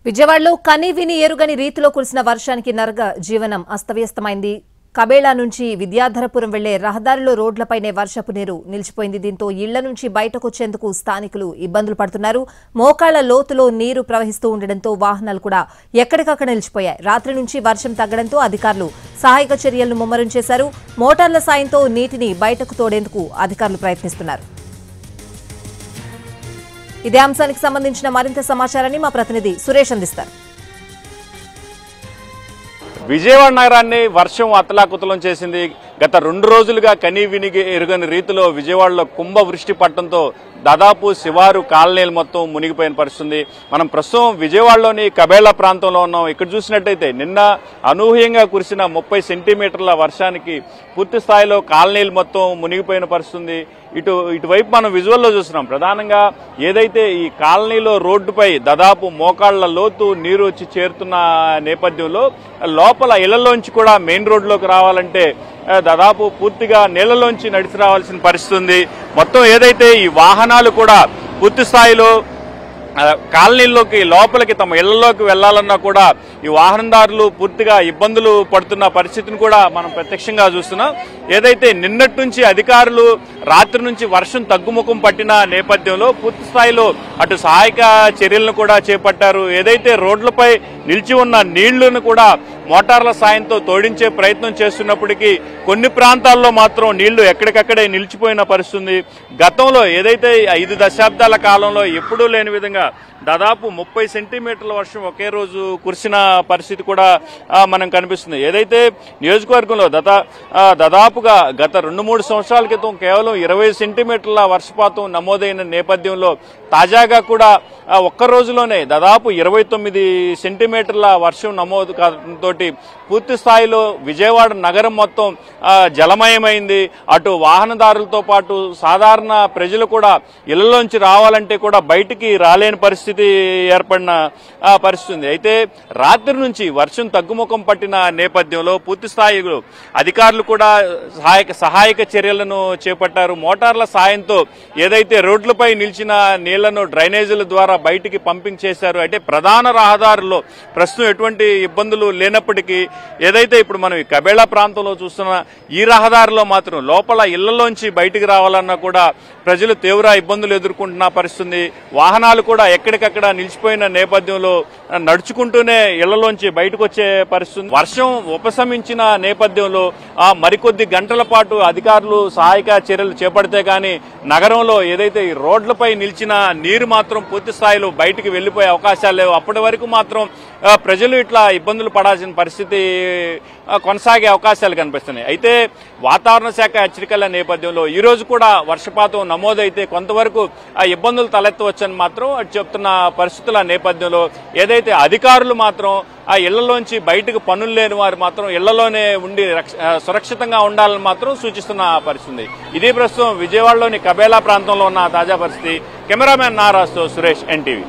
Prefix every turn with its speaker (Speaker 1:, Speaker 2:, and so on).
Speaker 1: విజయవాడలో కని విని ఎరుగని రీతిలో కురిసిన వర్షానికి నరగ జీవనం అస్తవ్యస్తమైంది. కబేళా నుంచి విద్యాధరపురం వెళ్లే రహదారిలో రోడ్లపైనే వర్షపు నీరు నిలిచిపోయింది. దీంతో ఇళ్ల నుంచి బయటకొచ్చేందుకు స్థానికులు ఇబ్బందులు పడుతున్నారు. మోకాళ్ల లోతులో నీరు ప్రవహిస్తూ ఉండడంతో వాహనాలు కూడా ఎక్కడికక్కడ నిలిచిపోయాయి. రాత్రి నుంచి వర్షం తగ్గడంతో అధికారులు సహాయక చర్యలను ముమ్మరం చేశారు. మోటార్ల సాయంతో నీటిని బయటకు తోడేందుకు అధికారులు ప్రయత్నిస్తున్నారు. ఇదే అంశానికి సంబంధించిన మరింత సమాచారాన్ని మా ప్రతినిధి సురేష్ అందిస్తారు.
Speaker 2: విజయవాడ నగరాన్ని వర్షం అతలాకుతలం చేసింది. గత 2 రోజులుగా కనీ విని ఎరుగని రీతిలో విజయవాడలో కుంభవృష్టి పట్టడంతో దాదాపు శివారు కాలనీలు మొత్తం మునిగిపోయిన పరిస్థితుంది. మనం ప్రస్తుతం విజయవాడలోని కబేళా ప్రాంతంలో ఉన్నాం. ఇక్కడ చూసినట్టయితే నిన్న అనూహ్యంగా కురిసిన 30 సెంటీమీటర్ల వర్షానికి పూర్తి స్థాయిలో కాలనీలు మొత్తం మునిగిపోయిన పరిస్థితుంది. ఇటువైపు మనం విజువల్లో చూస్తున్నాం. ప్రధానంగా ఏదైతే ఈ కాలనీలో రోడ్డుపై దాదాపు మోకాళ్ల లోతు నీరు వచ్చి చేరుతున్న నేపథ్యంలో లోపల ఇళ్లలోంచి కూడా మెయిన్ రోడ్లోకి రావాలంటే దాదాపు పూర్తిగా నీళ్లలోంచి నడిచి రావాల్సిన పరిస్థితి ఉంది. మొత్తం ఏదైతే ఈ వాహనాలు కూడా పూర్తి స్థాయిలో కాలనీల్లోకి లోపలికి తమ ఇళ్లలోకి వెళ్లాలన్నా కూడా ఈ వాహనదారులు పూర్తిగా ఇబ్బందులు పడుతున్న పరిస్థితిని కూడా మనం ప్రత్యక్షంగా చూస్తున్నాం. ఏదైతే నిన్నటి నుంచి అధికారులు రాత్రి నుంచి వర్షం తగ్గుముఖం పట్టిన నేపథ్యంలో పూర్తి స్థాయిలో అటు సహాయక చర్యలను కూడా చేపట్టారు. ఏదైతే రోడ్లపై నిలిచి ఉన్న నీళ్లను కూడా మోటార్ల సాయంతో తోడించే ప్రయత్నం చేస్తున్నప్పటికీ కొన్ని ప్రాంతాల్లో మాత్రం నీళ్లు ఎక్కడికక్కడే నిలిచిపోయిన పరిస్థితుంది. గతంలో ఏదైతే 5 దశాబ్దాల కాలంలో ఎప్పుడూ లేని విధంగా దాదాపు 30 సెంటీమీటర్ల వర్షం ఒకే రోజు కురిసిన పరిస్థితి కూడా మనం కనిపిస్తుంది. ఏదైతే నియోజకవర్గంలో దాదాపుగా గత 2-3 సంవత్సరాల క్రితం కేవలం 20 సెంటీమీటర్ల వర్షపాతం నమోదైన నేపథ్యంలో తాజాగా కూడా ఒక్క రోజులోనే దాదాపు 29 సెంటీమీటర్ల వర్షం నమోదు కావడంతో పూర్తి స్థాయిలో విజయవాడ నగరం మొత్తం జలమయమైంది. అటు వాహనదారులతో పాటు సాధారణ ప్రజలు కూడా ఇళ్లలోంచి రావాలంటే కూడా బయటికి రాలేని పరిస్థితి ఏర్పడిన పరిస్థితి. అయితే రాత్రి నుంచి వర్షం తగ్గుముఖం పట్టిన నేపథ్యంలో పూర్తి స్థాయిలో అధికారులు కూడా సహాయక చర్యలను చేపట్టారు. మోటార్ల సాయంతో ఏదైతే రోడ్లపై నిలిచిన నీళ్లను డ్రైనేజీల ద్వారా బయటికి పంపింగ్ చేశారు. అంటే ప్రధాన రహదారుల్లో ప్రస్తుతం ఎటువంటి ఇబ్బందులు లేనప్పటికీ ఏదైతే ఇప్పుడు మనం ఈ కబేళా ప్రాంతంలో చూస్తున్న ఈ రహదారిలో మాత్రం లోపల ఇళ్లలోంచి బయటికి రావాలన్నా కూడా ప్రజలు తీవ్ర ఇబ్బందులు ఎదుర్కొంటున్న పరిస్థితుంది. వాహనాలు కూడా ఎక్కడికక్కడ నిలిచిపోయిన నేపథ్యంలో నడుచుకుంటూనే ఇళ్లలోంచి బయటకు వచ్చే పరిస్థితి. వర్షం ఉపశమించిన నేపథ్యంలో మరికొద్ది గంటల పాటు అధికారులు సహాయక చర్యలు చేపడితే గానీ నగరంలో ఏదైతే ఈ రోడ్లపై నిలిచిన నీరు మాత్రం పూర్తి స్థాయిలో బయటికి వెళ్లిపోయే అవకాశాలు లేవు. అప్పటి వరకు మాత్రం ప్రజలు ఇట్లా ఇబ్బందులు పడాల్సిన పరిస్థితి కొనసాగే అవకాశాలు కనిపిస్తున్నాయి. అయితే వాతావరణ శాఖ హెచ్చరికల నేపథ్యంలో ఈ రోజు కూడా వర్షపాతం నమోదైతే కొంతవరకు ఇబ్బందులు తలెత్తవచ్చని మాత్రం చెప్తున్న పరిస్థితుల నేపథ్యంలో ఏదైతే అధికారులు మాత్రం ఆ ఇళ్లలోంచి బయటకు పనులు లేని వారు మాత్రం ఇళ్లలోనే ఉండి సురక్షితంగా ఉండాలని మాత్రం సూచిస్తున్న పరిస్థితి. ఇది ప్రస్తుతం విజయవాడలోని కబేళా ప్రాంతంలో ఉన్న తాజా పరిస్థితి. కెమెరామెన్ నారాజ్తో సురేష్, NTV.